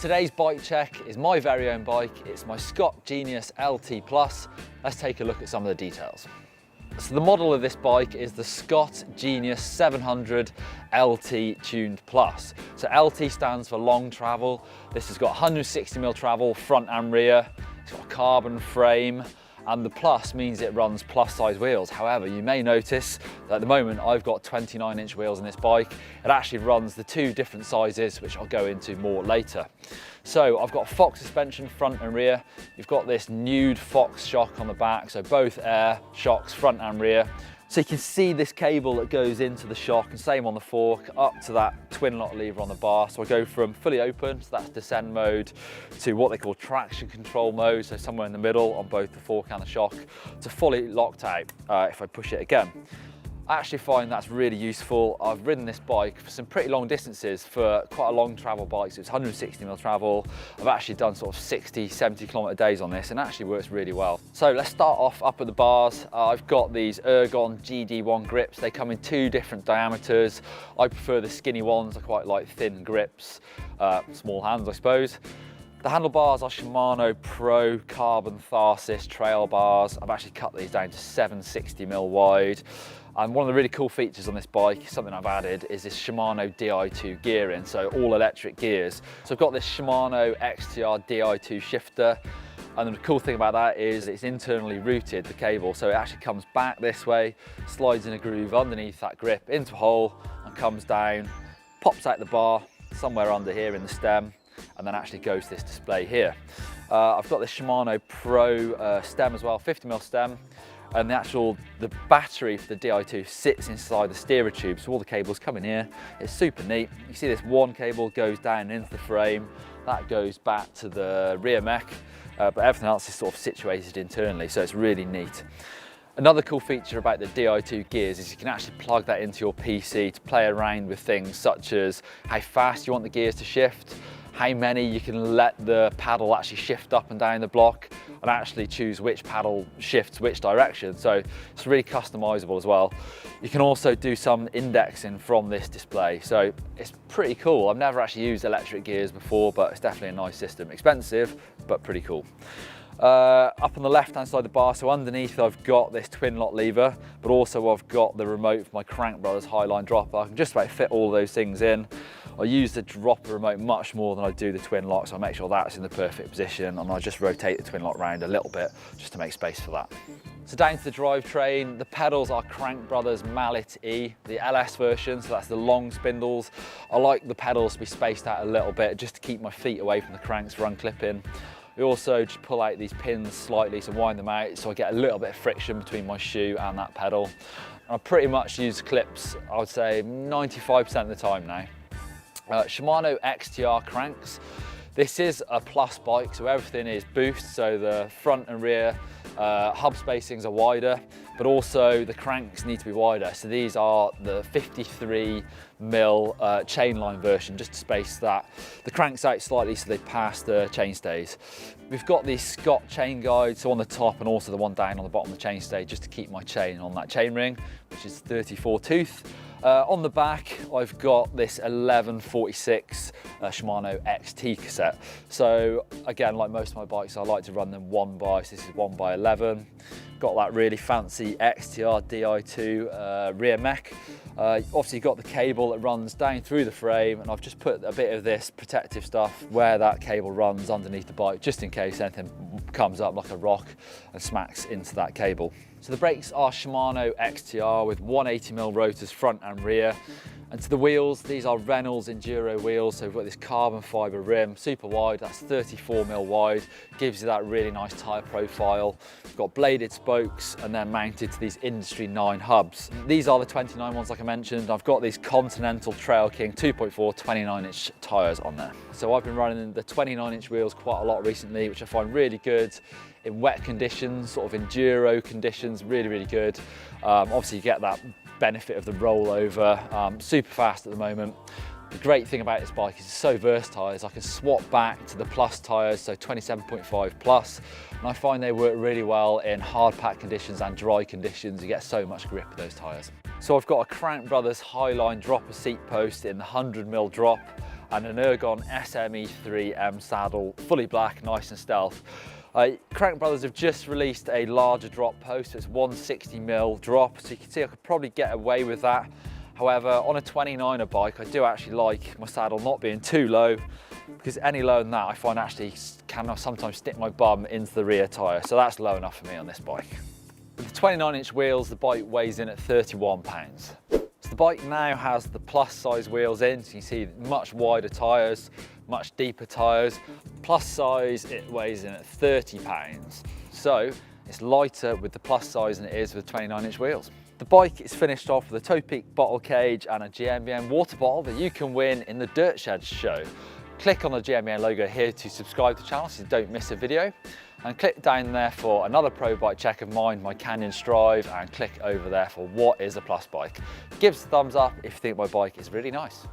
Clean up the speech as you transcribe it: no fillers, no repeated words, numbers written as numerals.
Today's bike check is my very own bike. It's my Scott Genius LT Plus. Let's take a look at some of the details. So the model of this bike is the Scott Genius 700 LT Tuned Plus. So LT stands for long travel. This has got 160mm travel front and rear. It's got a carbon frame, and the plus means it runs plus size wheels. However, you may notice that at the moment I've got 29-inch wheels in this bike. It actually runs the two different sizes, which I'll go into more later. So I've got a Fox suspension front and rear. You've got this Nude Fox shock on the back, so both air shocks front and rear. So you can see this cable that goes into the shock, and same on the fork, up to that twin lock lever on the bar. So I go from fully open, so that's descend mode, to what they call traction control mode, so somewhere in the middle on both the fork and the shock, to fully locked out if I push it again. I actually find that's really useful. I've ridden this bike for some pretty long distances for quite a long travel bike, so it's 160mm travel. I've actually done sort of 60, 70km days on this, and it actually works really well. So let's start off up at the bars. I've got these Ergon GD1 grips. They come in two different diameters. I prefer the skinny ones. I quite like thin grips, small hands, I suppose. The handlebars are Shimano Pro Carbon Tharsis trail bars. I've actually cut these down to 760mm wide. And one of the really cool features on this bike, something I've added, is this Shimano Di2 gearing, so all electric gears. So I've got this Shimano XTR Di2 shifter, and the cool thing about that is it's internally routed, the cable, so it actually comes back this way, slides in a groove underneath that grip into a hole, and comes down, pops out the bar, somewhere under here in the stem, and then actually goes to this display here. I've got this Shimano Pro stem as well, 50mm stem. And the battery for the Di2 sits inside the steerer tube, so all the cables come in here. It's super neat. You see this one cable goes down into the frame, that goes back to the rear mech, but everything else is sort of situated internally, so it's really neat. Another cool feature about the Di2 gears is you can actually plug that into your PC to play around with things such as how fast you want the gears to shift, how many you can let the paddle actually shift up and down the block, and actually choose which paddle shifts which direction. So it's really customizable as well. You can also do some indexing from this display. So it's pretty cool. I've never actually used electric gears before, but it's definitely a nice system. Expensive, but pretty cool. Up on the left hand side of the bar, so underneath I've got this twin lock lever, but also I've got the remote for my Crankbrothers Highline dropper. I can just about fit all those things in. I use the dropper remote much more than I do the twin lock, so I make sure that's in the perfect position, and I just rotate the twin lock round a little bit just to make space for that. So down to the drivetrain, the pedals are Crankbrothers Mallet E, the LS version, so that's the long spindles. I like the pedals to be spaced out a little bit just to keep my feet away from the cranks for unclipping. We also just pull out these pins slightly to wind them out, so I get a little bit of friction between my shoe and that pedal. And I pretty much use clips, I would say 95% of the time now. Shimano XTR cranks. This is a plus bike, so everything is boost, so the front and rear hub spacings are wider, but also the cranks need to be wider. So these are the 53mm chainline version, just to space the cranks out slightly so they pass the chainstays. We've got these Scott chain guides, so on the top and also the one down on the bottom of the chainstay, just to keep my chain on that chainring, which is 34 tooth. On the back, I've got this 1146 Shimano XT cassette. So again, like most of my bikes, I like to run them 1x, so this is 1x11. Got that really fancy XTR Di2 rear mech. Obviously you've got the cable that runs down through the frame, and I've just put a bit of this protective stuff where that cable runs underneath the bike, just in case anything comes up like a rock and smacks into that cable. So the brakes are Shimano XTR with 180mm rotors front and rear. And to the wheels, these are Reynolds Enduro wheels. So we've got this carbon fibre rim, super wide, that's 34mm wide, gives you that really nice tyre profile. We've got bladed spokes and they're mounted to these Industry 9 hubs. These are the 29 ones like I mentioned. I've got these Continental Trail King 2.4 29-inch tyres on there. So I've been running the 29-inch wheels quite a lot recently, which I find really good in wet conditions, sort of enduro conditions, really, really good. Obviously you get that benefit of the rollover, super fast at the moment. The great thing about this bike is it's so versatile, is I can swap back to the plus tyres, so 27.5 plus, and I find they work really well in hard pack conditions and dry conditions. You get so much grip with those tyres. So I've got a Crankbrothers Highline dropper seat post in the 100mm drop, and an Ergon SME3M saddle, fully black, nice and stealth. Crankbrothers have just released a larger drop post. It's 160mm drop, so you can see I could probably get away with that. However, on a 29er bike, I do actually like my saddle not being too low, because any lower than that, I find actually can sometimes stick my bum into the rear tyre. So that's low enough for me on this bike. With the 29-inch wheels, the bike weighs in at 31 pounds. So the bike now has the plus size wheels in, so you can see much wider tyres, much deeper tyres. Plus size, it weighs in at 30 pounds. So it's lighter with the plus size than it is with 29-inch wheels. The bike is finished off with a Topeak bottle cage and a GMBN water bottle that you can win in the Dirt Shed show. Click on the GMBN logo here to subscribe to the channel so you don't miss a video, and click down there for another pro bike check of mine, my Canyon Strive, and click over there for what is a plus bike. Give us a thumbs up if you think my bike is really nice.